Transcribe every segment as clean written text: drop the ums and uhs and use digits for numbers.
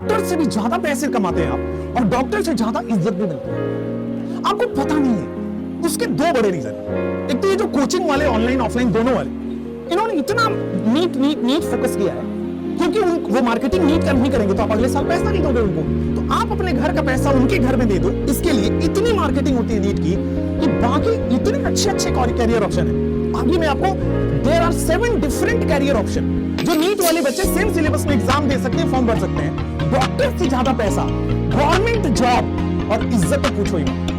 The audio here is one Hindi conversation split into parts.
डॉक्टर से भी ज्यादा पैसे कमाते हैं आप, और डॉक्टर से ज्यादा इज्जत भी मिलती है। आपको पता नहीं है। उसके दो बड़े रीजन है। एक तो ये जो कोचिंग वाले, ऑनलाइन ऑफलाइन दोनों वाले, इन्होंने इतना नीट फोकस किया है, क्योंकि वो मार्केटिंग नीट कर नहीं करेंगे तो आप अगले साल पैसा नहीं दोगे उनको। तो आप अपने घर का पैसा उनके घर में दे दो। इसके लिए इतनी मार्केटिंग होती है नीट की कि बाकी इतने अच्छे अच्छे कैरियर ऑप्शन है। आगे मैं आपको, there are 7 different career option जो नीट वाले बच्चे सेम सिलेबस में एग्जाम दे सकते हैं, फॉर्म भर सकते हैं। डॉक्टर से ज्यादा पैसा, गवर्नमेंट जॉब और इज्जत तो पूछो ही मत।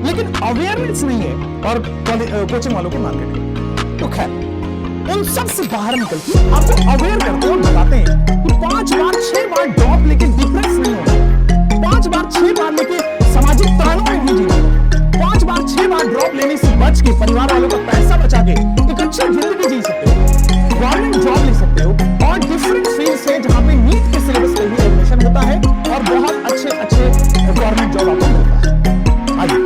लेकिन अवेयरनेस नहीं है और कोचिंग वालों की मार्केटिंग। तो खैर, उन सब से बाहर निकल के आपको अवेयर करते और बताते हैं कि 5 बार 6 बार ड्रॉप लेके डिप्रेस नहीं होना, 5 बार 6 बार लेके सामाजिक तानों में नहीं जीना, 5 बार 6 बार ड्रॉप लेने से बच के परिवार वालों का पैसा बचा के एक अच्छी जिंदगी जी सकते हो, गवर्नमेंट जॉब ले सकते हो, और डिफरेंट फील्ड से जहां पे नीट के सिलेबस पे भी एडमिशन होता है और बहुत अच्छे अच्छे गवर्नमेंट जॉब आपको मिलता है। आइए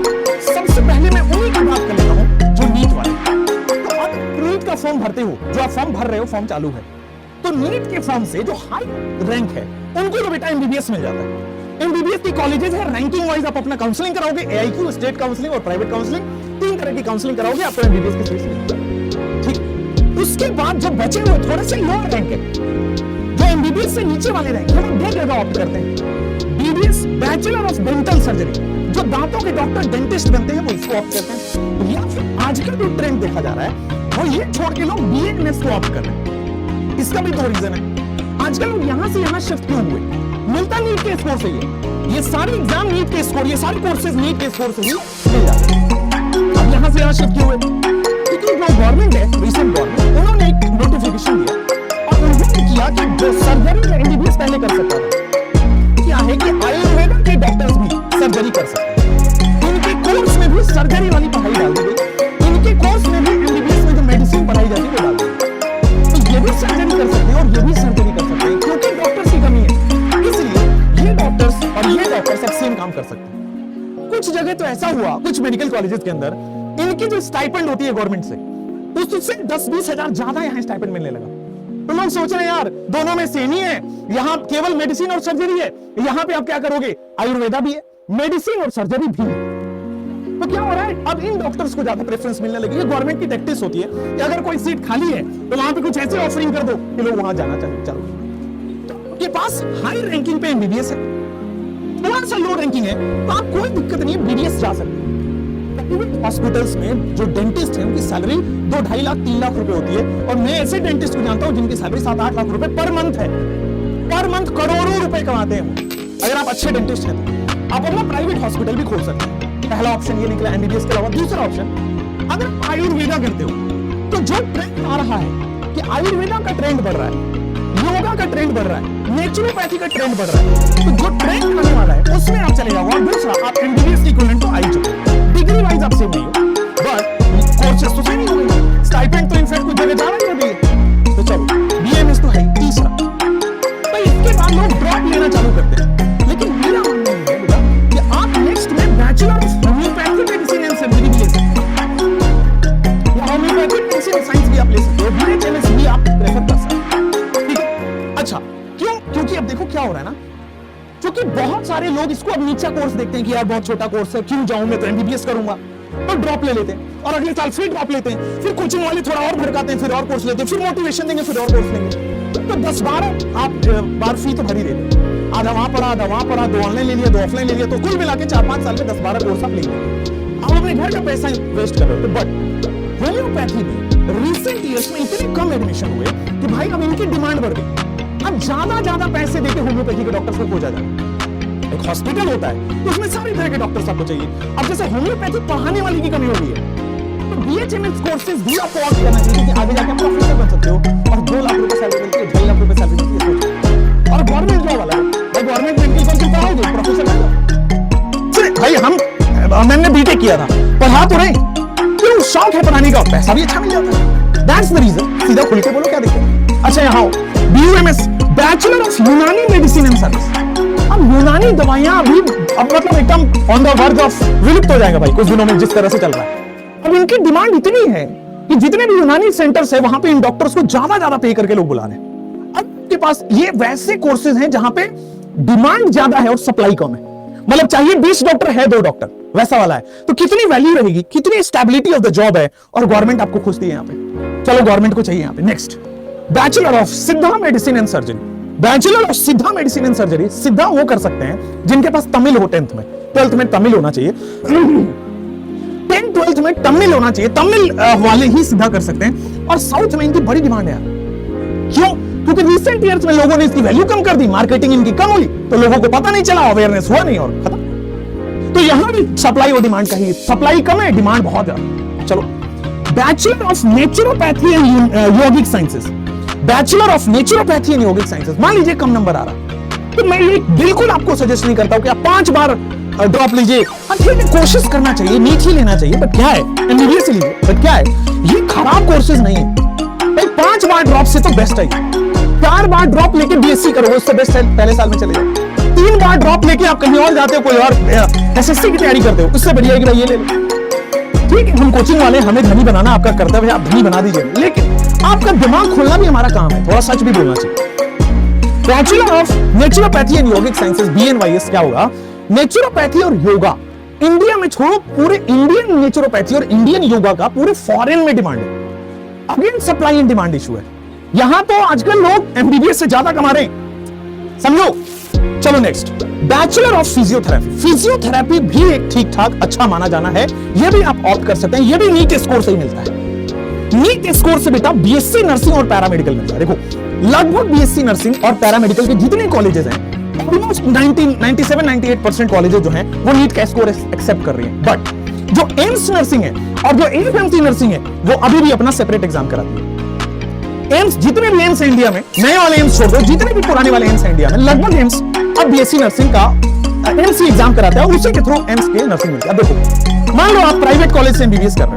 सबसे पहले मैं उन्हीं की बात कर लेता हूं जो नीट वाले। तो आप नीट का फॉर्म भरते हो, जो आप फॉर्म भर रहे हो, फॉर्म चालू है, तो नीट के फॉर्म से जो हाई रैंक है उनको तो बेटा एमबीबीएस मिल जाता है। एमबीबीएस की कॉलेजेस है, रैंकिंग वाइज आप अपना काउंसलिंग कराओगे, एआईक्यू, स्टेट काउंसलिंग और प्राइवेट काउंसलिंग, 3 तरह की काउंसलिंग कराओगे, आपको एमबीबीएस की सीट मिलेगी। ठीक, उसके बाद जो बचे हुए थोड़े से लोअर रैंक है, जो एमबीबीएस से नीचे वाले रैंक है, वो 2 जगह ऑप्ट करते हैं। BDS, bachelor of dental surgery, जो दांतों के डॉक्टर डेंटिस्ट बनते हैं वो इसको ऑप्ट करते हैं। या फिर आजकल जो ट्रेंड देखा जा रहा है वो ये छोड़ के लोग बीएमएस को ऑप्ट कर रहे हैं। इसका भी 2 रीजन है। आजकल लोग यहां से यहां शिफ्ट क्यों हुए? मिलता नीट के स्कोर से ही, ये सारे एग्जाम नीट के स्कोर, ये सारे कोर्सेज नीट के स्कोर से ही मिल जाते हैं। अब यहां से यहां शिफ्ट क्यों हुए? क्योंकि जो गवर्नमेंट है, रिसेंट गवर्नमेंट, उन्होंने एक नोटिफिकेशन दिया और उन्होंने किया कि जो सर्जरी में एमबीबीएस पहले कर सकता था, क्या है कि आयुर्वेद के डॉक्टर्स भी सर्जरी कर सकते हैं। इनके कोर्स में भी सर्जरी वाली पढ़ाई डाल दी गई, इनके कोर्स में भी एमबीबीएस में जो मेडिसिन पढ़ाई जाती है वो डाल दी गई। तो ये भी सर्जरी कर सकते हैं और ये भी सर्जरी कर सकते हैं, क्योंकि डॉक्टर्स की कमी है, इसलिए ये डॉक्टर्स और ये डॉक्टर्स सब सेम काम कर सकते हैं। कुछ जगह तो ऐसा हुआ, कुछ मेडिकल कॉलेजेस के अंदर इनकी जो स्टाइपेंड होती है गवर्नमेंट से, उससे 10-20 हजार ज्यादा यहाँ स्टाइपेंड मिलने लगा। तो लोग सोच रहे हैं यार दोनों में सेम ही है, यहाँ केवल मेडिसिन और सर्जरी है, यहाँ पे आप क्या करोगे, आयुर्वेदा भी है, मेडिसिन और सर्जरी भी है। तो क्या हो रहा है, अब इन डॉक्टर्स को ज्यादा प्रेफरेंस मिलने लगी है। गवर्नमेंट की टैक्टिस होती है कि अगर कोई सीट खाली है तो वहां पे कुछ ऐसे ऑफरिंग कर दो कि लोग वहां जाना चाहिए। चलो, के पास हाई रैंकिंग पे एमबीबीएस है, थोड़ा सा लो रैंकिंग है, तो आप कोई दिक्कत नहीं है, बीडीएस जा सकते हैं। हॉस्पिटल्स में जो डेंटिस्ट हैं उनकी सैलरी 2-2.5 लाख 3 लाख रुपए होती है, और मैं ऐसे डेंटिस्ट को जानता हूं जिनकी सैलरी 7-8 लाख रुपए पर मंथ है। पर मंथ करोड़ों रुपए कमाते हैं वो। अगर आप अच्छे डेंटिस्ट हैं तो आप अपना प्राइवेट हॉस्पिटल भी खोल सकते हैं। पहला ऑप्शन ये निकला एमबीबीएस के अलावा। दूसरा ऑप्शन, अगर आप आयुर्वेदा करते हो तो जो ट्रेंड आ रहा है कि आयुर्वेदा का ट्रेंड बढ़ रहा है, योगा का ट्रेंड बढ़ रहा है, नेचुरोपैथी का ट्रेंड बढ़ रहा है, तो जो ट्रेंड आने वाला है उसमें आप चले जाओ। और दूसरा, आप एमबीबीएस की इक्विवेलेंट तो आ ही चुके, डिग्री वाइज आप सेम नहीं हो, बट कोर्सेज तो सेम ही होंगे, स्टाइपेंड तो इनफैक्ट कुछ जगह ज्यादा ही होगी। तो चलो, बीएमएस तो है ही। तीसरा, तो इसके बाद लोग ड्रॉप लेना चालू करते हैं। लेकिन मेरा मानना है बेटा कि आप नेक्स्ट में bachelor of homeopathic medicine and surgery भी ले सकते हैं, या होम्योपैथिक मेडिसिन और साइंस भी आप ले सकते हो, बीएचएमएस भी आप प्रेफर कर सकते हैं। ठीक है, अच्छा क्यों? क्योंकि अब देखो क्या हो रहा है ना, क्योंकि बहुत सारे लोग इसको अब नीचा कोर्स देखते हैं कि यार बहुत छोटा कोर्स है, क्यों जाऊं, मैं तो एमबीबीएस करूंगा, तो ड्रॉप ले लेते हैं और अगले साल फिर ड्रॉप लेते हैं, फिर कोचिंग वाले थोड़ा और भड़काते हैं, फिर और कोर्स लेते हैं, फिर मोटिवेशन देंगे, फिर और कोर्स लेंगे। तो 10-12 आप बार फी तो भरी देते हैं, आधा वहां पढ़ा, आधा वहां पढ़ा, 2 ऑनलाइन ले लिया, 2 ऑफलाइन ले लिया, तो कुल मिला के 4-5 साल में 10-12 कोर्स आप ले लेंगे। आप अपने घर का पैसा वेस्ट कर रहे हो। बट होम्योपैथी में रिसेंट ईयर्स में इतने कम एडमिशन हुए कि भाई अब इनकी डिमांड बढ़ गई। अब ज्यादा पैसे देके होम्योपैथी के डॉक्टर्स को खोजा जाए। एक हॉस्पिटल होता है तो उसमें सारी तरह के डॉक्टर्स आपको चाहिए। अब जैसे होम्योपैथी पढ़ाने वाली की कमी हो गई है, तो बीएचएमएस कोर्सेज भी आपको ऑप्ट करना चाहिए कि आगे जाके आप प्रोफेसर बन सकते हो और 2 लाख रुपए सैलरी मिलती है, 2.5 लाख रुपए सैलरी मिलती है। और गवर्नमेंट जॉब वाला है, गवर्नमेंट मेडिकल कॉलेज पढ़ाओगे, प्रोफेसर बन जाओ। भाई मैंने बीटेक किया था, पढ़ा तो रहे, क्यों? शौक है पढ़ाने का, पैसा भी अच्छा मिल जाता है। That's the reason. सीधा खुल के बोलो, क्या दिक्कत है? अच्छा, यहाँ BUMS, bachelor of Unani medicine and service. अब यूनानी दवाइयां अभी अब मतलब एकदम ऑन द वर्ज ऑफ विलुप्त हो जाएगा भाई कुछ दिनों में, जिस तरह से चल रहा है। अब इनकी डिमांड इतनी है कि जितने भी यूनानी सेंटर्स है वहां पे इन डॉक्टर्स को ज्यादा पे करके लोग बुला रहे हैं। अब के पास ये वैसे कोर्सेज हैं जहां पे डिमांड ज्यादा है और सप्लाई कम है, मतलब चाहिए 20 डॉक्टर है 2 डॉक्टर, वैसा वाला है, तो कितनी वैल्यू रहेगी, कितनी स्टेबिलिटी ऑफ द जॉब है, और गवर्नमेंट आपको खुशती है यहाँ पे। चलो गवर्नमेंट को चाहिए यहाँ पे। नेक्स्ट, बैचलर ऑफ सिद्धा medicine and surgery. Bachelor of सिद्धा मेडिसिन एंड सर्जरी, सिद्धा वो कर सकते हैं जिनके पास तमिल हो, 10th में 12th में तमिल होना चाहिए, 10th 12th में तमिल होना चाहिए, तमिल वाले ही सिद्धा कर सकते हैं। और साउथ में इनकी बड़ी डिमांड है। क्यों? क्योंकि रिसेंट ईयर्स में लोगों ने इसकी वैल्यू कम कर दी, मार्केटिंग इनकी कम हुई, तो लोगों को पता नहीं चला, अवेयरनेस हुआ नहीं और खत्म। तो यहां भी सप्लाई और डिमांड का ही, सप्लाई कम है, डिमांड बहुत ज्यादा। चलो, bachelor of naturopathy and yogic sciences. Bachelor of naturopathy and yogic sciences, मान लीजिए कम नंबर आ रहा, तो मैं ये बिल्कुल आपको सजेस्ट नहीं करता हूं कि आप 5 बार ड्रॉप लीजिए। ठीक है, कोशिश करना चाहिए, नीट ही लेना चाहिए, बट क्या है, एमबीबीएस लीजिए, बट क्या है, ये खराब कोर्सेज नहीं है भाई। 5 बार ड्रॉप से तो बेस्ट है, 4 बार ड्रॉप लेके बीएससी करो, उससे बेस्ट है पहले साल में चले जाओ। 3 बार ड्रॉप लेके आप कहीं और जाते हो, कोई और एसएससी की तैयारी करते हो, उससे बढ़िया है कि भाई ये ले लो। ठीक है, हम कोचिंग वाले, हमें धनी बनाना आपका कर्तव्य है, आप धनी बना दीजिए, लेकिन आपका दिमाग खोलना भी हमारा काम है, थोड़ा सच भी बोलना चाहिए। Bachelor of naturopathy and yogic sciences, BNYS क्या होगा? नेचुरोपैथी और योगा इंडिया में छोड़ो, पूरे इंडियन नेचुरोपैथी और इंडियन योगा का पूरे फॉरेन में डिमांड है। Again supply and demand issue है। यहां तो आजकल लोग एमबीबीएस से ज्यादा कमा रहे हैं, समझो। चलो next, bachelor of physiotherapy. Physiotherapy भी एक ठीक ठाक अच्छा माना जाना है, यह भी आप ऑप्ट कर सकते हैं, यह भी नीट स्कोर से ही मिलता है। नीट स्कोर से बेटा बीएससी नर्सिंग और पैरामेडिकल मिलता है। देखो लगभग बीएससी नर्सिंग और पैरामेडिकल के जितने कॉलेजेस हैं, ऑलमोस्ट 97-98% कॉलेजेस जो हैं वो नीट का स्कोर एक्सेप्ट कर रही हैं। बट जो एम्स नर्सिंग है और जो एफएमसी नर्सिंग है वो अभी भी अपना सेपरेट एग्जाम कराती है। एम्स, जितने भी एम्स है इंडिया में, नए वाले एम्स छोड़ दो, जितने भी पुराने वाले एम्स है इंडिया में, लगभग एम्स अब बीएससी नर्सिंग का एमसी एग्जाम कराता है, उसी के थ्रू एम्स के नर्सिंग मिलती है। अब देखो, मान लो आप प्राइवेट कॉलेज से एमबीबीएस कर रहे हो,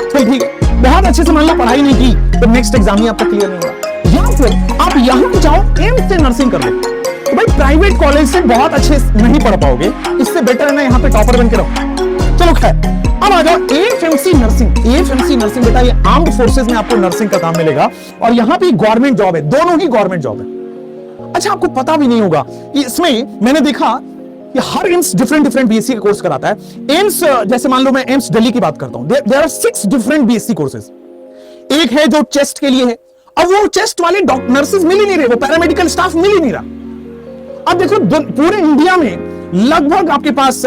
तो ठीक है, बहुत अच्छे से मान लो पढ़ाई नहीं की, तो नेक्स्ट एग्जाम ही आपका क्लियर नहीं होगा। या फिर आप यहां जाओ एम्स से नर्सिंग कर लो, तो भाई प्राइवेट कॉलेज से बहुत अच्छे नहीं पढ़ पाओगे, इससे बेटर है ना यहाँ पे टॉपर बन के रहो। चलो खैर, अब आ जाओ एएफएमसी नर्सिंग। एएफएमसी नर्सिंग बेटा ये आर्म्ड फोर्सेस में आपको नर्सिंग का काम मिलेगा, और यहाँ पे गवर्नमेंट जॉब है, दोनों ही गवर्नमेंट जॉब है। अच्छा, आपको पता भी नहीं होगा, इसमें मैंने देखा कि हर एम्स डिफरेंट बीएससी का कोर्स कराता है। एम्स, जैसे मान लो मैं एम्स दिल्ली की बात करता हूं, there are 6 different BSc courses. एक है जो चेस्ट के लिए है, अब वो चेस्ट वाले नर्सेज मिल ही नहीं रहे, वो पैरामेडिकल स्टाफ मिल ही नहीं रहा। अब देखो पूरे इंडिया में लगभग आपके पास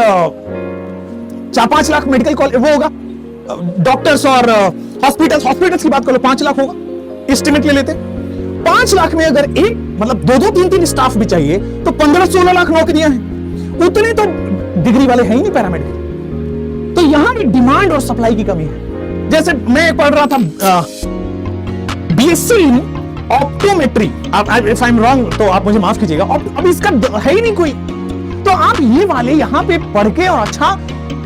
4-5 लाख मेडिकल कॉलेज वो होगा, डॉक्टर्स और हॉस्पिटल्स की बात करो 5 लाख होगा, एस्टिमेट ले लेते। 5 लाख में अगर एक मतलब 2-2, 3-3 स्टाफ भी चाहिए तो 15-16 लाख नौकरियां हैं। उतने तो डिग्री वाले हैं ही नहीं पैरामेडिकल। तो यहां भी डिमांड और सप्लाई की कमी है। जैसे मैं पढ़ रहा था BSc in optometry, if I am wrong तो आप मुझे माफ कीजिएगा, अब इसका है ही नहीं कोई, तो आप ये वाले यहां पे पढ़ के और अच्छा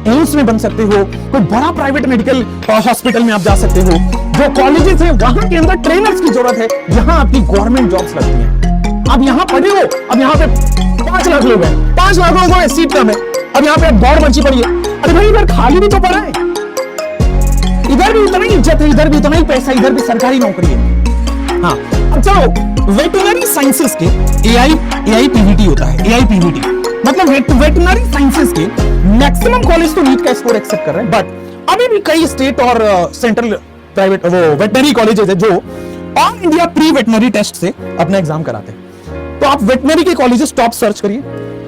एम्स में बन सकते हो, कोई बड़ा प्राइवेट मेडिकल हॉस्पिटल में आप जा सकते हो। जो कॉलेजेस हैं वहां के अंदर ट्रेनर्स की जरूरत है, यहां आपकी गवर्नमेंट जॉब्स लगती हैं। अब यहां पढ़े हो, अब यहां पे 5 लाख लोग हैं, 5 लाख लोगों में सीट कम है, अब यहां पे दौड़ मची पड़ी है। अरे भाई इधर खाली भी तो पड़ा है, इधर भी उतना ही इज्जत है, इधर भी उतना ही पैसा, इधर भी सरकारी नौकरी है। हाँ, अब चलो वेटरनरी साइंसेस के एआईपीवीटी होता है, एआईपीवीटी मतलब वेटरनरी साइंसेस के मैक्सिमम कॉलेज तो नीट का स्कोर एक्सेप्ट कर रहे हैं, बट अभी भी कई स्टेट और सेंट्रल प्राइवेट वो वेटरनरी कॉलेजेस है जो all India pre veterinary test से अपना एग्जाम कराते हैं। तो आप वेटरनरी के कॉलेजेस टॉप सर्च करिए,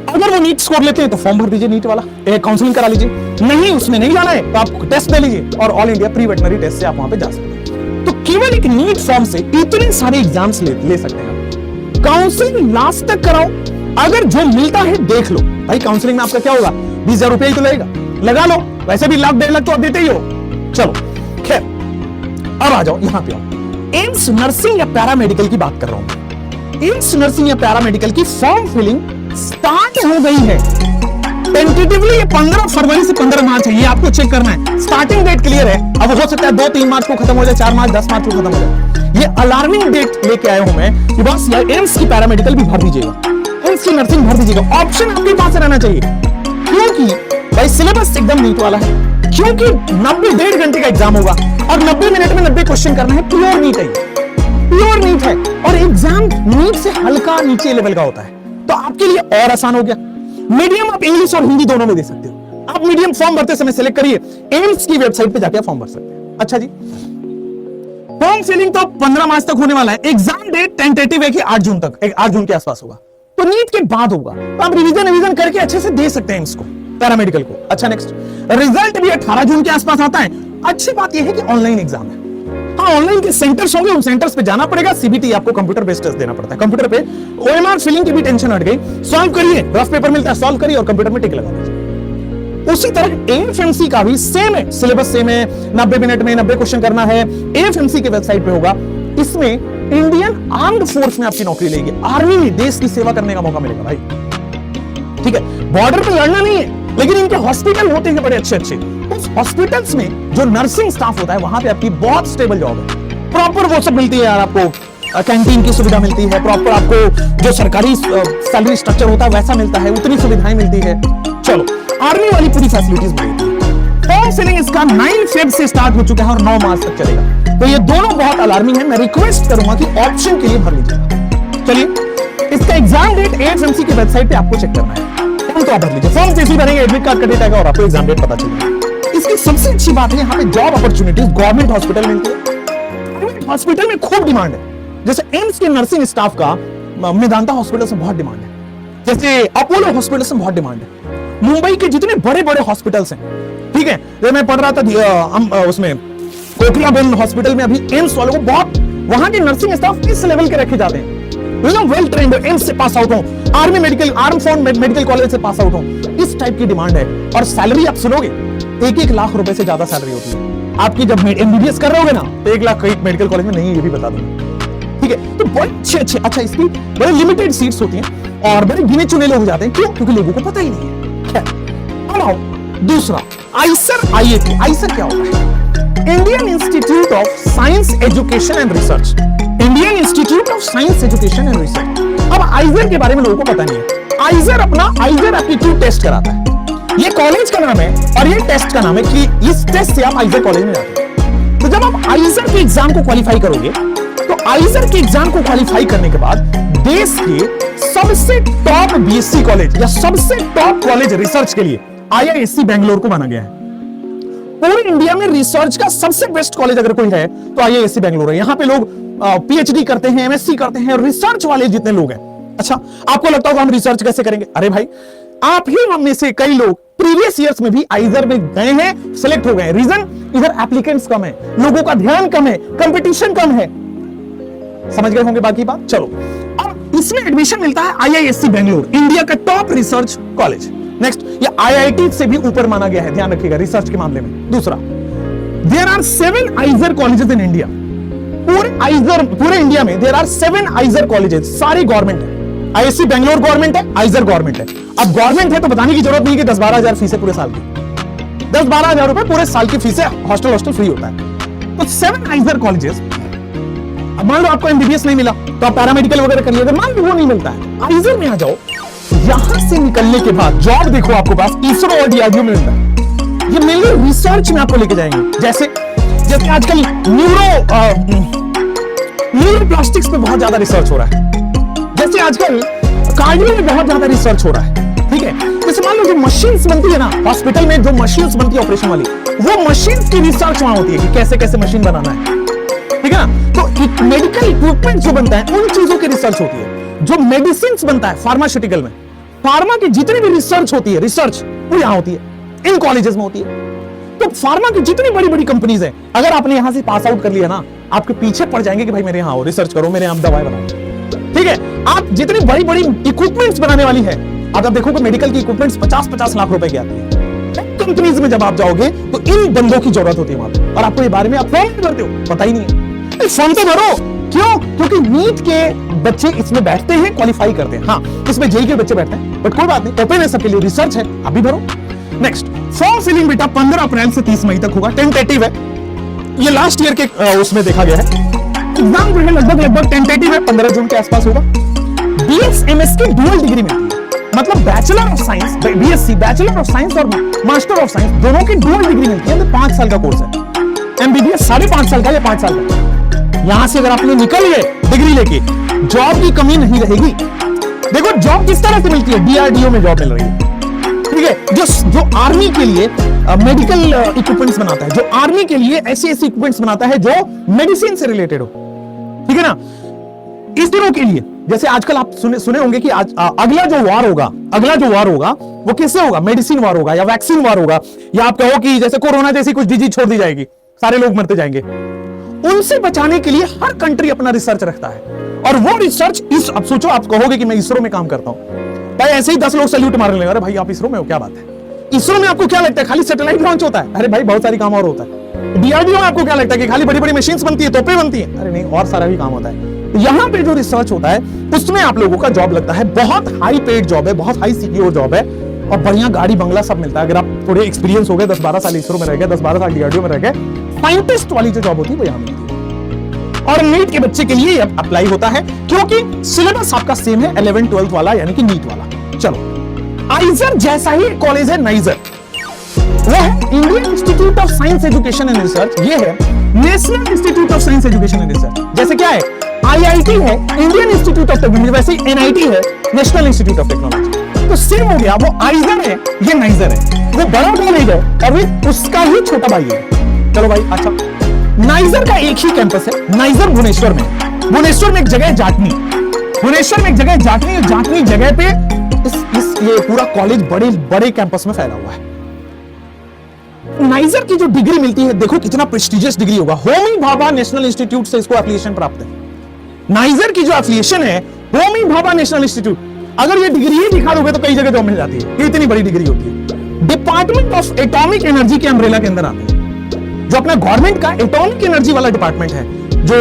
अगर वो नीट स्कोर लेते हैं तो फॉर्म भर दीजिए नीट वाला, काउंसलिंग करा लीजिए, नहीं उसमें नहीं जाना है तो आप टेस्ट दे लीजिए और all India pre veterinary test से आप वहां पे जा सकते हैं। तो केवल एक नीट फॉर्म से इतने सारे एग्जाम्स ले सकते हैं। काउंसलिंग लास्ट तक कराओ, अगर जो मिलता है देख लो। भाई काउंसलिंग में आपका क्या होगा, 20,000 रुपए ही तो लगेगा, लगा लो, वैसे भी 1,00,000-1.5 लाख तो आप देते ही हो। चलो खैर, अब आ जाओ यहां पे आओ, एम्स नर्सिंग या पैरामेडिकल की बात कर रहा हूं। एम्स नर्सिंग या पैरामेडिकल की फॉर्म फिलिंग स्टार्ट हो गई है टेंटेटिवली, 15 फरवरी से 15 मार्च है, ये आपको चेक करना है। स्टार्टिंग डेट क्लियर है, अब हो सकता है 2-3 मार्च को खत्म हो जाए, 4 मार्च 10 मार्च को खत्म हो जाए। ये अलार्मिंग डेट लेके आया हूं मैं कि बस यार एम्स की पैरामेडिकल भी भर दीजिएगा, एम्स की नर्सिंग भर दीजिएगा, ऑप्शन आपके पास रहना चाहिए। क्योंकि भाई सिलेबस एकदम नीट वाला है, क्योंकि 90 घंटे का एग्जाम होगा और 90 मिनट में 90 क्वेश्चन करना है, प्योर नीट है, प्योर नीट है। और एग्जाम नीट से हल्का नीचे लेवल का होता है, तो आपके लिए और आसान हो गया। मीडियम आप इंग्लिश और हिंदी दोनों में दे सकते हो। आप मीडियम फॉर्म भरते समय सेलेक्ट करिए, एम्स की वेबसाइट पे जाके फॉर्म भर सकते हैं। अच्छा जी, फॉर्म फिलिंग तो 15 मार्च तक होने वाला है। एग्जाम डेट टेंटेटिव है कि 8 जून तक, 8 जून के आसपास होगा, तो नीट के बाद होगा। तो आप रिवीजन करके अच्छे से दे सकते हैं एम्स को, पैरामेडिकल को। अच्छा नेक्स्ट, रिजल्ट भी 18 जून के आसपास आता है। अच्छी बात यह है कि ऑनलाइन एग्जाम है। हाँ, ऑनलाइन के सेंटर्स होंगे, उन सेंटर्स पे जाना पड़ेगा। सीबीटी आपको कंप्यूटर बेस्ड टेस्ट देना पड़ता है। कंप्यूटर पे ओएमआर फिलिंग की भी टेंशन हट गई। सॉल्व करिए, रफ पेपर मिलता है, सॉल्व करिए और कंप्यूटर में टिक लगा दीजिए। उसी तरह एएफएमसी का भी सेम है, सिलेबस सेम है। 90 मिनट में 90 क्वेश्चन करना है। एएफएमसी के वेबसाइट पे होगा। इसमें इंडियन आर्म्ड फोर्स में आपकी नौकरी लेगी, आर्मी में देश की सेवा करने का मौका मिलेगा भाई। ठीक है, बॉर्डर पे लड़ना नहीं है, लेकिन इनके हॉस्पिटल होते हैं बड़े अच्छे अच्छे। उस हॉस्पिटल्स में जो नर्सिंग स्टाफ होता है, वहां पे आपकी बहुत स्टेबल जॉब है। प्रॉपर वो सब मिलती है यार, आपको कैंटीन की सुविधा मिलती है, प्रॉपर आपको जो सरकारी सैलरी स्ट्रक्चर होता है वैसा मिलता है, उतनी सुविधाएं मिलती है। चलो, आर्मी वाली पूरी फैसिलिटीज मिलती है। फॉर्म फिलिंग इसका 9 फेब से स्टार्ट हो चुका है और 9 मार्च तक चलेगा। तो ये दोनों बहुत अलार्मिंग है। मैं रिक्वेस्ट करूंगा कि ऑप्शन के लिए भर लीजिए। चलिए, इसका एग्जाम डेट एएफएमसी की वेबसाइट पे आपको चेक करना है। तो आप भर लीजिए, फॉर्म जैसे भरेंगे एडमिट कार्ड का डेट आएगा और आपको एग्जाम डेट पता चलेगा। इसकी सबसे अच्छी बात है, यहाँ पे जॉब अपॉर्चुनिटीज गवर्नमेंट हॉस्पिटल मिलती है। हॉस्पिटल में खूब डिमांड है। जैसे एम्स के नर्सिंग स्टाफ का मेदांता हॉस्पिटल से बहुत डिमांड है, जैसे अपोलो हॉस्पिटल से बहुत डिमांड है। मुंबई के जितने बड़े बड़े हॉस्पिटल्स हैं, ठीक है, जब मैं पढ़ रहा था उसमें कोकिलाबेन हॉस्पिटल में, अभी एम्स वालों को बहुत, वहां के नर्सिंग स्टाफ इस लेवल के रखे जाते हैं, वेल ट्रेंड, एम्स से पास आउट हो, army medical, arm force medical college से पास आउट हो, इस टाइप की डिमांड है। और सैलरी आप सुनोगे 1-1 लाख रुपए से ज्यादा सैलरी होती है आपकी। जब एमबीबीएस कर रहे होगे ना, तो 1 लाख कई मेडिकल कॉलेज में नहीं है, ये भी बता दूंगा। ठीक है, तो बहुत अच्छे, अच्छा इसकी बड़े लिमिटेड सीट्स होती हैं और बड़े गिने चुने लोग जाते हैं। क्यों? क्योंकि लोगों को पता ही नहीं है। अब आओ दूसरा, आईसर आईएटी। आईसर क्या होता है? Indian institute of science education and research. Indian institute of science education and research. अब आइजर के बारे में लोगों को पता नहीं है। आइजर अपना आइजर एप्टीट्यूड टेस्ट कराता है। ये कॉलेज का नाम है और ये टेस्ट का नाम है कि इस टेस्ट से आप आइजर कॉलेज में जाते हैं। तो जब आप आइजर के एग्जाम को क्वालिफाई करोगे, तो आइजर के एग्जाम को क्वालिफाई करने के बाद देश के सबसे टॉप बीएससी कॉलेज या सबसे टॉप कॉलेज रिसर्च के लिए आईआईएससी बेंगलोर को माना गया है। पूरे इंडिया में रिसर्च का सबसे बेस्ट कॉलेज अगर कोई है तो आईआईएससी बेंगलोर है। यहाँ पे लोग पीएचडी करते हैं, एमएससी करते हैं, रिसर्च वाले जितने लोग हैं। अच्छा, आपको लगता होगा हम रिसर्च कैसे करेंगे? अरे भाई, आप ही हम में से कई लोग प्रीवियस ईयर्स में भी आइजर में गए हैं, सिलेक्ट हो गए। रीजन, इधर एप्लीकेंट्स कम है, लोगों का ध्यान कम है, कंपटीशन कम है। समझ गए होंगे बाकी बात। चलो, अब इसमें एडमिशन मिलता है आईआईएससी बेंगलोर, इंडिया का टॉप रिसर्च कॉलेज। नेक्स्ट, ये आईआईटी से भी ऊपर माना गया है, ध्यान रखिएगा रिसर्च के मामले में। दूसरा, there are 7 IISER colleges in India. पूरे इंडिया में देयर आर 7 आइजर कॉलेजेस, सारी गवर्नमेंट है। आईआईएससी बेंगलोर गवर्नमेंट है, आइजर गवर्नमेंट है। अब गवर्नमेंट है तो बताने की जरूरत नहीं कि 10-12 हजार फीस है पूरे साल की। 10-12 हजार रुपए पूरे साल की फीस है, हॉस्टल फ्री होता है। तो 7 आइजर कॉलेजेस। अब मान लो आपको एमबीबीएस नहीं मिला तो आप पैरामेडिकल वगैरह कर लिए, मान लो वो नहीं मिलता है, आइजर में आ जाओ। यहां से निकलने के बाद जॉब देखो आपको पास इसरो और डीआरडीओ में मिलता है। ये मेनली रिसर्च में आपको लेके जाएंगे। जैसे आजकल न्यूरोप्लास्टिक्स पे बहुत ज्यादा रिसर्च हो रहा है, जैसे आजकल कार्डियो में बहुत ज्यादा रिसर्च हो रहा है। ठीक है, जैसे मान लो जो मशीन्स बनती है ना हॉस्पिटल में, जो मशीन्स बनती है ऑपरेशन वाली, वो मशीन्स की रिसर्च वहां होती है कि कैसे कैसे मशीन बनाना है। ठीक है ना, तो मेडिकल इक्विपमेंट जो बनता है उन चीजों की रिसर्च होती है। जो मेडिसिन बनता है फार्मास्यूटिकल में, फार्मा की जितनी भी रिसर्च होती है, रिसर्च वो यहां होती है, इन कॉलेजेस में होती है। तो फार्मा की जितनी बड़ी बड़ी कंपनीज है, अगर आपने यहां से पास आउट कर लिया ना, आपके पीछे पड़ जाएंगे कि भाई मेरे यहां आओ, रिसर्च करो, मेरे यहां दवाएं बनाओ। ठीक है, आप जितनी बड़ी बड़ी इक्विपमेंट्स बनाने वाली है, आप देखोगे मेडिकल की इक्विपमेंट्स 50-50 लाख रुपए की आती है। कंपनीज में जब आप जाओगे तो इन बंदों की जरूरत होती है वहां पर, और आपको ये बारे में आप फॉर्म भरते हो, पता ही नहीं है। फॉर्म तो भरो। क्यों? क्योंकि नीट के बच्चे इसमें बैठते हैं, क्वालिफाई करते हैं। हाँ, इसमें जेईई के बच्चे बैठते हैं, बट कोई बात नहीं, ओपन है सबके लिए, रिसर्च है, आप भी भरो। नेक्स्ट, फॉर्म फिलिंग बेटा 15 अप्रैल से 30 मई तक होगा, टेंटेटिव है। ये लास्ट ईयर के उसमें देखा गया है। एग्जाम जो है लगभग टेंटेटिव है, 15 जून के आसपास होगा। बीएसएमएस की डुअल डिग्री मिलती है, मतलब bachelor of science, BSc bachelor of science और मास्टर ऑफ साइंस दोनों की डुअल डिग्री मिलती है। 5 साल का कोर्स है। एमबीबीएस 5.5 साल का या 5 साल का। यहां से अगर आपने निकल गए डिग्री लेके, जॉब की कमी नहीं रहेगी। देखो जॉब किस तरह से मिलती है, डीआरडीओ में जॉब मिल रही है, ठीक है। जो आर्मी के लिए मेडिकल इक्विपमेंट्स बनाता है, जो आर्मी के लिए ऐसे इक्विपमेंट्स बनाता है जो मेडिसिन से रिलेटेड हो, ठीक है ना। इस दिनों के लिए जैसे आजकल आप सुने होंगे कि अगला जो वार होगा वो किससे होगा, मेडिसिन वार होगा या वैक्सीन वार होगा, या आप कहो कि जैसे कोरोना जैसी कुछ डिजीज छोड़ दी जाएगी, सारे लोग मरते जाएंगे। उनसे बचाने के लिए हर कंट्री अपना रिसर्च रखता है, और वो रिसर्च अब सोचो, आप कहोगे कि मैं इसरो में काम करता हूं, भाई ऐसे ही 10 लोग सैल्यूट मारने लगे, अरे भाई आप इसरो में हो, क्या बात है। इसरो में आपको क्या लगता है खाली सैटेलाइट लॉन्च होता है? अरे भाई बहुत सारी काम और होता है। डीआरडीओ में आपको क्या लगता है कि खाली बड़ी बड़ी मशीन्स बनती है, तोपें बनती है? अरे नहीं, और सारा भी काम होता है। यहां पे जो रिसर्च होता है उसमें आप लोगों का जॉब लगता है, बहुत हाई पेड जॉब है, बहुत हाई सिक्योर जॉब है, और बढ़िया गाड़ी बंगला सब मिलता है। अगर आप थोड़े एक्सपीरियंस हो गए, 10-12 साल इसरो में रह गए, 10-12 साल डीआरडीओ में रह गए, साइंटिस्ट वाली जो जॉब होती है वो यहां मिलती है। और नीट के बच्चे के लिए अप्लाई होता है क्योंकि सिलेबस आपका सेम है 11-12 वाला, यानी कि नीट वाला। चलो, आइजर जैसा ही कॉलेज है नाइजर, वो है Indian institute of science education and research, ये है national institute of science education and research. जैसे क्या है, आईआईटी है इंडियन इंस्टीट्यूट ऑफ टेक्नोलॉजी, वैसे ही एनआईटी है नेशनल इंस्टीट्यूट ऑफ टेक्नोलॉजी। तो सेम हो गया, वो आइजर है, ये नाइजर है, वो बड़ा कॉलेज है और वो उसका ही छोटा भाई है। चलो भाई, अच्छा, नाइजर का एक ही कैंपस है, नाइजर भुवनेश्वर में एक जगह है जाटनी, भुवनेश्वर में एक जगह है जाटनी, जाटनी जगह पे ये पूरा कॉलेज बड़े बड़े कैंपस में फैला हुआ है। नाइजर की जो डिग्री मिलती है, देखो कितना प्रेस्टिजियस डिग्री होगा, होमी भाभा नेशनल इंस्टीट्यूट से इसको एफिलिएशन प्राप्त है। नाइजर की जो एफिलिएशन है होमी भाभा नेशनल इंस्टीट्यूट, अगर ये डिग्री ही दिखा दोगे तो कई जगह जॉब मिल जाती है, ये इतनी बड़ी डिग्री होती है। डिपार्टमेंट ऑफ एटॉमिक एनर्जी के अम्ब्रेला के अंदर आते हैं, जो अपना गवर्नमेंट का एटॉमिक एनर्जी वाला डिपार्टमेंट है, जो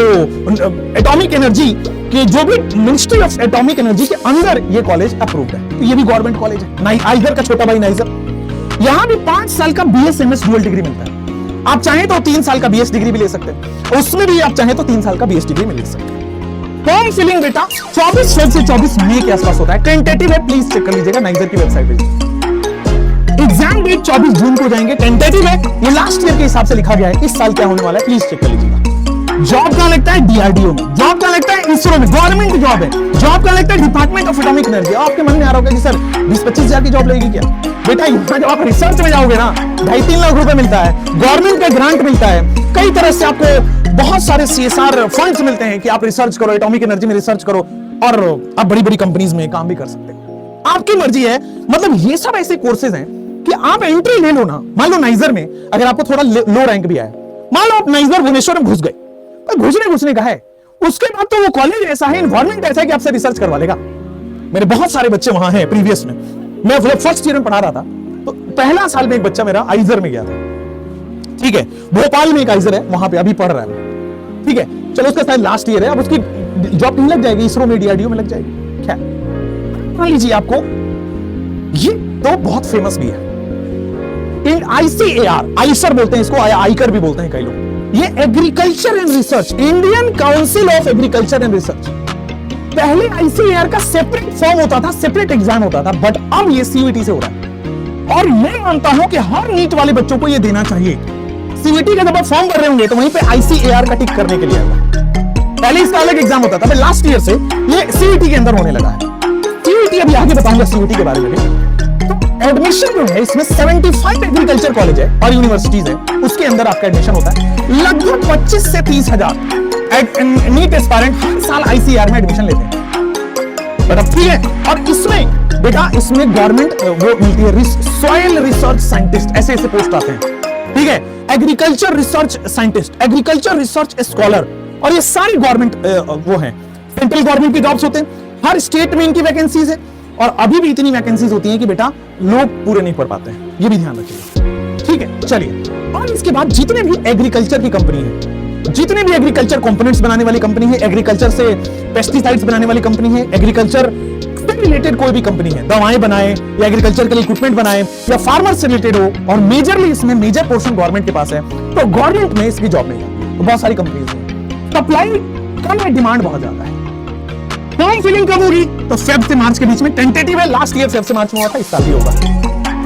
एटॉमिक एनर्जी कि जो भी मिनिस्ट्री ऑफ एटॉमिक एनर्जी के अंदर ये कॉलेज अप्रूव्ड है, तो ये भी गवर्नमेंट कॉलेज है। आइजर का छोटा भाई नाइजर, यहां भी 5 साल का बीएसएमएस डुअल डिग्री मिलता है। आप चाहें तो 3 साल का बीएस डिग्री भी ले सकते हैं, उसमें भी आप चाहें तो 3 साल का बीएस डिग्री में ले सकते हैं। फॉर्म फिलिंग बेटा 24 फेब से 24 मई के आसपास होता है, टेंटेटिव है, प्लीज चेक कर लीजिएगा नाइजर की वेबसाइट पे। एग्जाम डेट 24 जून को जाएंगे, टेंटेटिव है, ये लास्ट ईयर के हिसाब से लिखा गया है, इस साल क्या होने वाला है प्लीज चेक कर लीजिएगा। जॉब का लगता है डीआरडीओ में, जॉब का लगता है इसरो में, गवर्नमेंट जॉब है, जॉब का लगता है डिपार्टमेंट ऑफ एटॉमिक एनर्जी। आपके मन में आ रहा होगा कि सर 20-25 हजार की जॉब लगेगी क्या? बेटा यहाँ जब आप रिसर्च में जाओगे ना, 2.5-3 लाख रुपए मिलता है, गवर्नमेंट का ग्रांट मिलता है, कई तरह से आपको बहुत सारे सीएसआर फंड्स मिलते हैं कि आप रिसर्च करो, एटॉमिक एनर्जी में रिसर्च करो, और आप बड़ी बड़ी कंपनीज में काम भी कर सकते हैं। आपकी मर्जी है, मतलब ये सब ऐसे कोर्सेज हैं कि आप एंट्री ले लो ना। मान लो नाइजर में अगर आपको थोड़ा लो रैंक भी आया, मान लो आप नाइजर भुवनेश्वर में घुस गए, घुसने का है, उसके बाद तो वो कॉलेज ऐसा है, एनवायरमेंट ऐसा है कि आपसे रिसर्च करवा लेगा। मेरे बहुत सारे बच्चे वहां हैं प्रीवियस में, मैं फर्स्ट ईयर में पढ़ा रहा था, तो पहला साल में एक बच्चा मेरा आइजर में गया था, ठीक है, भोपाल में एक आइजर है, वहां पे अभी पढ़ रहा है, ठीक है, चलो उसका शायद लास्ट ईयर है, अब उसकी जॉब नहीं लग जाएगी, इसरो में डीआरडीओ में लग जाएगी। क्या मान लीजिए आपको, ये तो बहुत फेमस भी है, आईसीएआर, आईसर बोलते हैं इसको, आईकर भी बोलते हैं कई लोग, ये agriculture and research, Indian council of agriculture and research. पहले आईसीएआर का सेपरेट फॉर्म होता था, सेपरेट एग्जाम होता था, बट अब ये सीयूईटी से हो रहा है, और मैं मानता हूं कि हर नीट वाले बच्चों को ये देना चाहिए। सीयूईटी का जब आप फॉर्म भर रहे होंगे तो वहीं पे आईसीएआर का टिक करने के लिए आएगा। पहले इसका अलग एग्जाम होता था, लास्ट ईयर से ये सीयूईटी के अंदर होने लगा है। सीयूईटी अभी आगे बताऊंगा सीयूईटी के बारे में भी। तो एडमिशन जो है इसमें 75 एग्रीकल्चर कॉलेज है और यूनिवर्सिटीज है, उसके अंदर आपका एडमिशन होता है। लगभग 25 से 30 हजार नीट एस्पायरेंट हर साल आईसीआर में एडमिशन लेते हैं। बट अब ठीक है, और इसमें बेटा इसमें गवर्नमेंट वो मिलती है, सॉइल रिसर्च साइंटिस्ट, ऐसे ऐसे पोस्ट आते हैं, ठीक है, agriculture research scientist, agriculture research scholar, और ये सारी गवर्नमेंट वो है, सेंट्रल गवर्नमेंट की जॉब्स होते हैं, हर स्टेट में इनकी वैकेंसीज है, और अभी भी इतनी वैकेंसीज होती हैं कि बेटा लोग पूरे नहीं पढ़ पाते हैं, ये भी ध्यान रखिएगा, ठीक है। चलिए, और इसके बाद जितने भी एग्रीकल्चर की कंपनी है, जितने भी एग्रीकल्चर कंपोनेंट्स बनाने वाली कंपनी है, एग्रीकल्चर से पेस्टिसाइड्स बनाने वाली कंपनी है, एग्रीकल्चर से रिलेटेड कोई भी कंपनी है, दवाएं बनाए या एग्रीकल्चर के लिए इक्विपमेंट बनाए या फार्मर से रिलेटेड हो, और मेजरली इसमें मेजर पोर्शन गवर्नमेंट के पास है, तो गवर्नमेंट में इसकी जॉब नहीं है। तो बहुत सारी कंपनीज है, सप्लाई कम है, डिमांड बहुत ज्यादा है। फॉर्म फिलिंग कब होगी? तो फेब से मार्च के बीच में, टेंटेटिव है, लास्ट ईयर फेब से मार्च में हुआ था, इस साल भी होगा।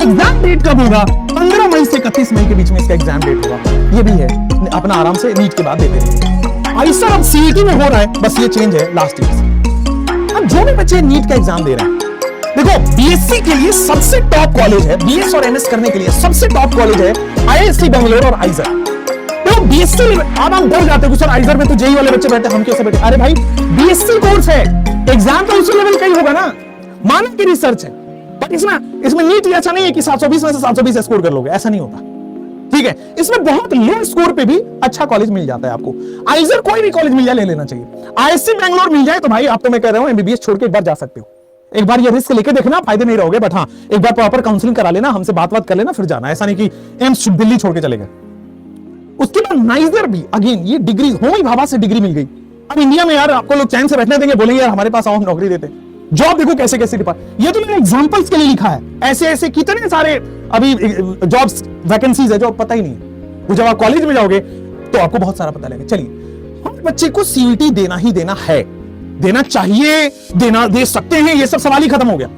एग्जाम डेट कब होगा? 15 मई से 31 मई के बीच में इसका एग्जाम डेट होगा। ये भी है, अपना आराम से नीट के बाद देते रहिए। आईसर अब सीईटी में हो रहा है, बस ये चेंज है लास्ट ईयर से। अब जो भी बच्चे नीट का एग्जाम दे रहे हैं, देखो बीएससी के लिए सबसे टॉप कॉलेज है, बीएस और एमएस करने के लिए सबसे टॉप कॉलेज है आईआईएससी बेंगलोर और आइजर। देखो बीएससी, अब हम डर जाते हो कि सर आइजर में तो जेई वाले बच्चे बैठे, हम कैसे बैठे? अरे भाई बीएससी कोर्स है, एग्जाम तो उसी लेवल का ही होगा ना, मानो कि रिसर्च है। बट इसमें नीट ऐसा नहीं है कि 720 में से 720 स्कोर कर लोगे, ऐसा नहीं होता, ठीक है। इसमें बहुत लो स्कोर पे भी अच्छा कॉलेज मिल जाता है आपको। आइजर कोई भी कॉलेज मिल जाए ले लेना चाहिए, आईआईएससी बेंगलोर मिल जाए तो भाई आप तो मैं कह रहा हूं एमबीबीएस छोड़ के एक बार जा सकते हो। एक बार ये रिस्क लेके देखना, फायदे नहीं रहोगे, बट हाँ एक बार प्रॉपर काउंसलिंग करा लेना, हमसे बात कर लेना, फिर जाना। ऐसा नहीं कि एम्स दिल्ली छोड़ के चले गए। उसके बाद नाइजर भी, अगेन ये डिग्री, होमी भाभा से डिग्री मिल गई। अब इंडिया में यार आपको लोग चैन से बैठने देंगे, बोलेंगे यार हमारे पास आओ, नौकरी देते। जॉब देखो कैसे कैसे डिपार्ट, ये तो मैंने एग्जांपल्स के लिए लिखा है, ऐसे ऐसे कितने सारे अभी जॉब्स वैकेंसीज है जो पता ही नहीं है। वो जब आप कॉलेज में जाओगे तो आपको बहुत सारा पता लगेगा। चलिए, हर बच्चे को सीईटी देना ही देना है, देना चाहिए, दे सकते हैं, ये सब सवाल ही खत्म हो गया।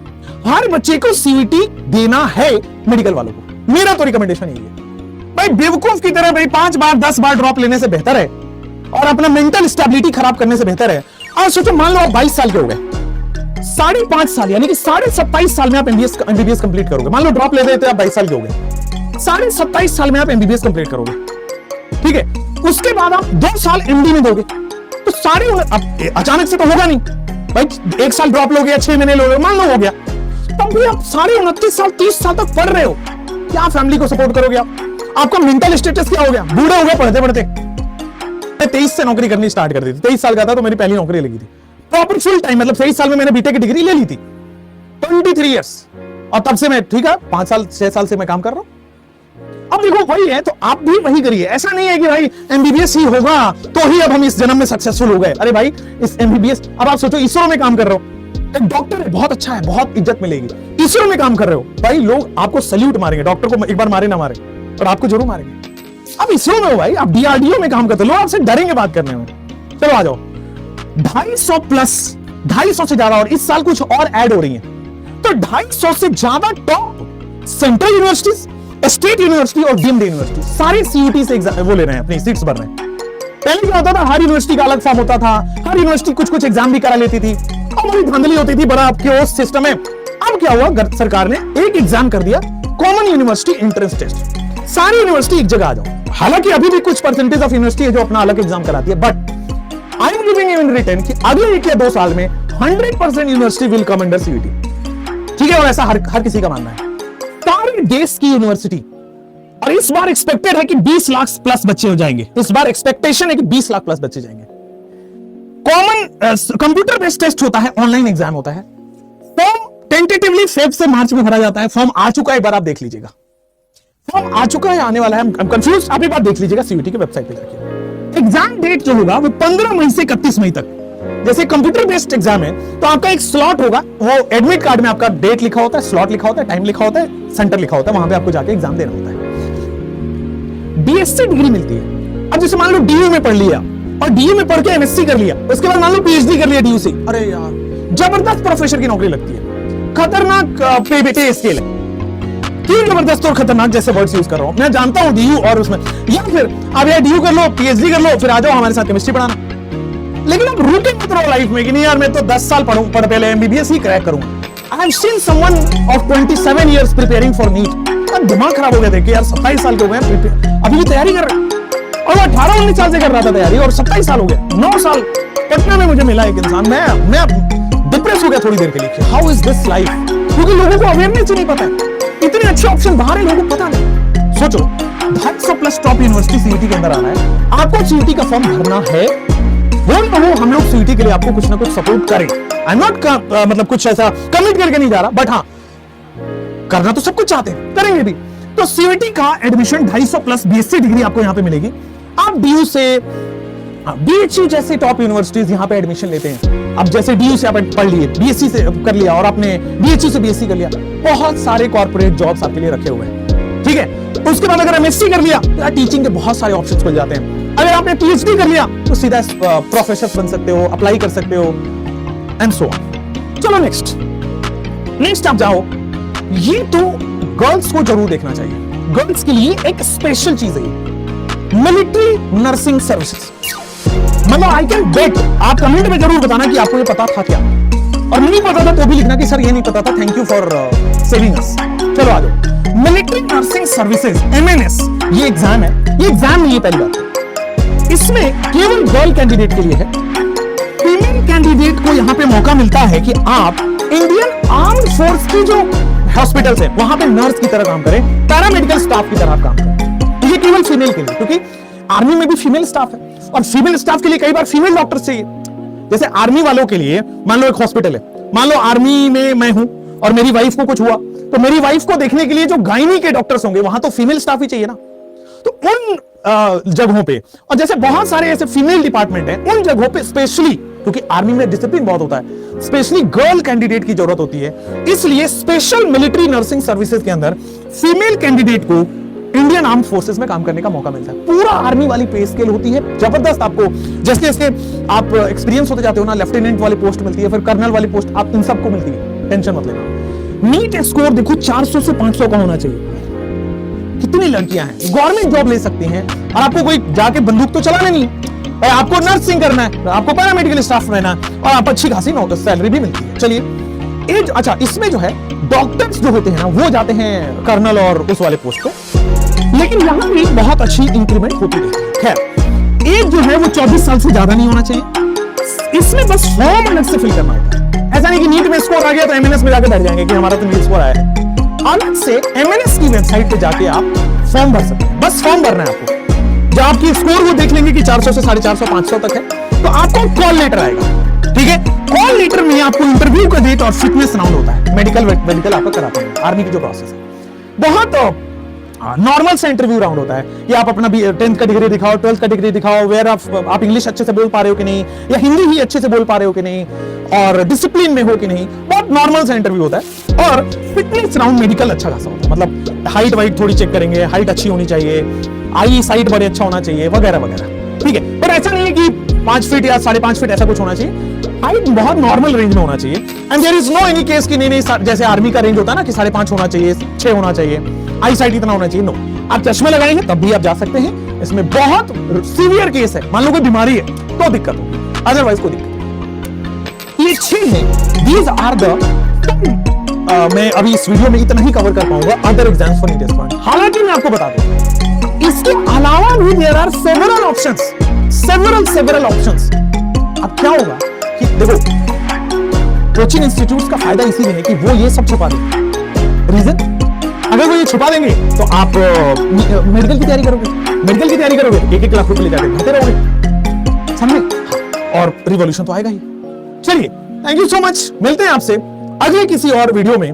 हर बच्चे को सीईटी देना है मेडिकल वालों को, मेरा तो रिकमेंडेशन यही है भाई। बेवकूफ की तरह भाई 5 बार 10 बार ड्रॉप लेने से बेहतर है और अपना मेंटल स्टेबिलिटी खराब करने से बेहतर है। आज सोचो, मान लो आप 22 साल के हो गए, 5.5 साल यानी कि 27.5 साल में आप एमबीबीएस कंप्लीट करोगे। मान लो ड्रॉप ले देते आप 22 साल के हो गए, 27.5 साल में आप एमबीबीएस कंप्लीट करोगे, ठीक है। उसके बाद आप 2 साल एमडी में दोगे, तो सारे अब अचानक से तो होगा नहीं भाई, 1 साल ड्रॉप लोगे या 6 महीने लोगे, मान लो हो गया, तब भी आप सारे 29 साल 30 साल तक पढ़ रहे हो। क्या फैमिली को सपोर्ट करोगे आप? आपका मेंटल स्टेटस क्या हो गया? बूढ़े हो गए पढ़ते पढ़ते। मैं 23 से नौकरी करनी स्टार्ट कर दी थी, 23 साल का था तो मेरी पहली नौकरी लगी थी प्रॉपर फुल टाइम, मतलब 23 साल में मैंने बीटेक की डिग्री ले ली थी, 23 इयर्स, और तब से मैं ठीक है 5 साल 6 साल से मैं काम कर रहा हूं। अब देखो वही है, तो आप भी वही करिए। ऐसा नहीं है कि भाई एमबीबीएस ही होगा तो ही अब हम इस जन्म में सक्सेसफुल हो गए। अरे भाई इस एमबीबीएस, अब आप सोचो इसरो में काम कर रहे हो, एक डॉक्टर है बहुत अच्छा है, बहुत इज्जत मिलेगी, इसरो में काम कर रहे हो भाई, लोग आपको सल्यूट मारेंगे, डॉक्टर को एक बार मारे ना मारे पर आपको जरूर मारेंगे। अब इसरो में हो भाई, आप डीआरडीओ में काम करते हो, लोग आपसे डरेंगे बात करने में। चलो आ जाओ, 250 प्लस, 250 से ज्यादा, और इस साल कुछ और ऐड हो रही है, तो 250 से ज्यादा top central universities, state university और डीम्ड यूनिवर्सिटी सारे सीयूटी से एग्जाम वो ले रहे हैं, अपनी सीट्स भर रहे हैं। पहले क्या होता था, हर यूनिवर्सिटी का अलग फॉर्म होता था, हर यूनिवर्सिटी कुछ कुछ एग्जाम भी करा लेती थी, और बड़ी धांधली होती थी, बड़ा आपके उस सिस्टम में। अब क्या हुआ, सरकार ने एक एग्जाम कर दिया, कॉमन यूनिवर्सिटी एंट्रेंस टेस्ट, सारी यूनिवर्सिटी एक जगह आ जाओ। हालांकि अभी भी कुछ परसेंटेज ऑफ यूनिवर्सिटी है जो अपना अलग एग्जाम कराती है, but I am giving in return कि अगले 1 या 2 साल में 100% university will come under CUET, ठीक है। और ऐसा हर किसी का मानना है, सारे देश की यूनिवर्सिटी। और इस बार एक्सपेक्टेड है कि 20 लाख प्लस बच्चे हो जाएंगे, इस बार एक्सपेक्टेशन है कि 20 लाख प्लस बच्चे जाएंगे। कॉमन कंप्यूटर बेस्ड टेस्ट होता है, ऑनलाइन एग्जाम होता है, फॉर्म टेंटेटिवली फेब से मार्च में भरा जाता है, फॉर्म आ चुका है, एक बार आप देख लीजिएगा, फॉर्म आ चुका है, आने वाला है, कंफ्यूज आप एक बार देख लीजिएगा सीयूटी की वेबसाइट पे जाके। एग्जाम डेट जो होगा वो 15 मई से 31 मई तक। जैसे कंप्यूटर बेस्ड एग्जाम है तो आपका एक स्लॉट होगा, वो एडमिट कार्ड में आपका डेट लिखा होता है, स्लॉट लिखा होता है, टाइम लिखा होता है, सेंटर लिखा होता है, वहां पे आपको जाके एग्जाम देना होता है। बीएससी डिग्री मिलती है। अब जैसे मान लो डीयू में पढ़ लिया और डीयू में पढ़ के एमएससी कर लिया, उसके बाद मान लो पीएचडी कर लिया डीयू से, अरे यार जबरदस्त प्रोफेसर की नौकरी लगती है, खतरनाक पे स्केल है। क्यों जबरदस्त और खतरनाक जैसे वर्ड्स यूज कर रहा हूं मैं, जानता हूं डीयू और उसमें, या फिर अब यार डीयू कर लो, पीएचडी कर लो, फिर आ जाओ हमारे साथ केमिस्ट्री पढ़ाना। लेकिन अब रुके मत रहो लाइफ में कि नहीं यार मैं तो 10 साल पढ़ पहले एमबीबीएस ही क्रैक करूंगा। I have seen someone of 27 years preparing for NEET, दिमाग खराब हो गया देख के यार, 27 साल के हो गए अभी भी तैयारी कर रहे हैं, और वो 18-19 साल से कर रहा था तैयारी और 27 साल हो गए। 9 साल पटना में मुझे मिला एक इंसान, मैं डिप्रेस हो गया थोड़ी देर के लिए, हाउ इज दिस लाइफ, क्योंकि लोगों को अवेयरनेस ही नहीं पता है, इतने अच्छे ऑप्शन बाहर है लोगों को पता नहीं। सोचो 250 प्लस टॉप यूनिवर्सिटी सीयूटी के अंदर आना है, आपको सीयूटी का फॉर्म भरना है, वो हम लोग सीयूटी के लिए आपको कुछ ना कुछ सपोर्ट करें। आई एम नॉट मतलब कुछ ऐसा कमिट करके नहीं जा रहा, बट हाँ करना तो सब कुछ चाहते हैं, करेंगे भी। तो सीयूटी का एडमिशन 250 प्लस बीएससी डिग्री आपको यहां पे मिलेगी। आप डीयू से बीएचयू जैसे टॉप यूनिवर्सिटीज यहां पे एडमिशन लेते हैं। अब जैसे डीयू से आप पढ़ लिए, बीएससी से कर लिया और आपने बीएचयू से बीएससी कर लिया, बहुत सारे कॉर्पोरेट जॉब्स आपके लिए रखे हुए हैं, ठीक है। उसके बाद अगर एमएससी कर लिया तो टीचिंग के बहुत सारे ऑप्शंस खुल जाते हैं। अगर आपने पीएचडी कर लिया तो सीधा प्रोफेसर बन सकते हो, अप्लाई कर सकते हो, एंड सो ऑन। चलो नेक्स्ट आप जाओ, ये तो गर्ल्स को जरूर देखना चाहिए, गर्ल्स के लिए एक स्पेशल चीज है मिलिट्री नर्सिंग सर्विसेज। मतलब आई कैन बेट, आप कमेंट में जरूर बताना कि आपको ये पता था क्या। और नहीं पता था तो भी लिखना कि सर ये नहीं पता था, थैंक यू फॉर सेविंग अस। चलो आ जाओ। मिलिट्री नर्सिंग सर्विसेज MNS, ये एग्जाम है, ये एग्जाम नहीं है पहली बात। इसमें केवल गर्ल कैंडिडेट के लिए है। फीमेल कैंडिडेट को यहां पे मौका मिलता है कि आप इंडियन आर्म्ड फोर्स की जो हॉस्पिटल्स है वहां पे नर्स की तरह काम करें, पैरामेडिकल स्टाफ की तरह आप काम करें। ये केवल फीमेल के लिए, क्योंकि आर्मी में भी फीमेल स्टाफ है और फीमेल स्टाफ के लिए कई बार फीमेल डॉक्टर्स चाहिए। जैसे आर्मी वालों के लिए मान लो एक हॉस्पिटल है, मान लो आर्मी में मैं हूं और मेरी वाइफ को कुछ हुआ, तो मेरी वाइफ को देखने के लिए जो गायनी के डॉक्टर्स होंगे वहां तो फीमेल स्टाफ ही चाहिए ना। तो उन जगहों पे, और जैसे बहुत सारे ऐसे फीमेल डिपार्टमेंट हैं, उन जगहों पे स्पेशली, क्योंकि आर्मी में डिसिप्लिन बहुत होता है, स्पेशली गर्ल कैंडिडेट की जरूरत होती है। इसलिए स्पेशल मिलिट्री नर्सिंग सर्विसेज के अंदर फीमेल कैंडिडेट को इंडियन आर्म फोर्सेस में काम करने का मौका मिलता है। पूरा आर्मी वाली पे स्केल होती है जबरदस्त। आपको जैसे जैसे आप एक्सपीरियंस होते जाते हो ना, लेफ्टिनेंट वाली पोस्ट मिलती है, फिर कर्नल वाली पोस्ट, आप इन सबको मिलती है, टेंशन मत लेना। नीट स्कोर देखो 400 से 500 का होना चाहिए। कितनी लड़कियां हैं गवर्नमेंट जॉब ले सकती हैं, और आपको कोई जाके बंदूक तो चलाना नहीं, और आपको नर्सिंग करना है, आपको पैरामेडिकल स्टाफ रहना है, और आप अच्छी खासी सैलरी भी मिलती है। चलिए एज, अच्छा इसमें जो है डॉक्टर्स जो होते हैं ना वो जाते हैं कर्नल और उस वाले पोस्ट पे, लेकिन यहां भी बहुत अच्छी इंक्रीमेंट होती रहती है। खैर एज जो है वो 24 साल से ज्यादा नहीं होना चाहिए। इसमें बस फॉर्म अलग से फिल करना होता है। ऐसा नहीं कि नीट में स्कोर आ गया तो MNS में जाके बैठ जाएंगे कि हमारा तो नीट स्कोर आया है। अलग से MNS की वेबसाइट पे जाके आप फॉर्म भर सकते हैं। बस फॉर्म भरना है आपको। जब आपकी स्कोर वो देख लेंगे कि 400 से 450 500 तक है, तो आपको कॉल लेटर आएगा। ठीक है, कॉल लेटर में आपको इंटरव्यू का डेट और फिटनेस राउंड होता है, मेडिकल आपका कराते हैं। आर्मी की जो प्रोसेस है बहुत नॉर्मल सा इंटरव्यू राउंड होता है कि आप अपना 10th का डिग्री दिखाओ, 12th का डिग्री दिखाओ, वेयर आप इंग्लिश अच्छे से बोल पा रहे हो कि नहीं, या हिंदी ही अच्छे से बोल पा रहे हो कि नहीं, और डिसिप्लिन में हो कि नहीं। बहुत नॉर्मल सा इंटरव्यू होता है। और फिटनेस राउंड मेडिकल अच्छा खासा होता है, मतलब हाइट वाइट थोड़ी चेक करेंगे, हाइट अच्छी होनी चाहिए, आई साइट बड़े अच्छा होना चाहिए, वगैरह वगैरह। ठीक है, पर ऐसा नहीं है कि 5 फीट या 5.5 फीट ऐसा कुछ होना चाहिए। हाइट बहुत नॉर्मल रेंज में होना चाहिए। And there is no any case कि नहीं जैसे आर्मी का रेंज होता है ना कि 5.5 होना चाहिए, 6 होना चाहिए, आई साइट इतना होना चाहिए। नो, आप चश्मे लगाएंगे तब भी आप जा सकते हैं। इसमें बहुत सीवियर केस है, मान लो कोई बीमारी है तो दिक्कत होगी, अदरवाइज कोई दिक्कत। ये 6 है, दीज आर द मैं अभी इस वीडियो में इतना ही कवर कर पाऊंगा other exams for NEET aspirant. हालांकि मैं आपको बता दूं इसके अलावा भी there are several options, several options. अब क्या होगा कि देखो कोचिंग इंस्टीट्यूट्स का फायदा इसी में है कि वो ये सब छुपा देंगे। रीजन, अगर वो ये छुपा देंगे तो आप मेडिकल की तैयारी करोगे 1-1 लाख रुपए ले जाके भरते रहोगे, समझे, और रिवॉल्यूशन तो आएगा ही। चलिए, थैंक यू सो मच, मिलते हैं आपसे अगले किसी और वीडियो में।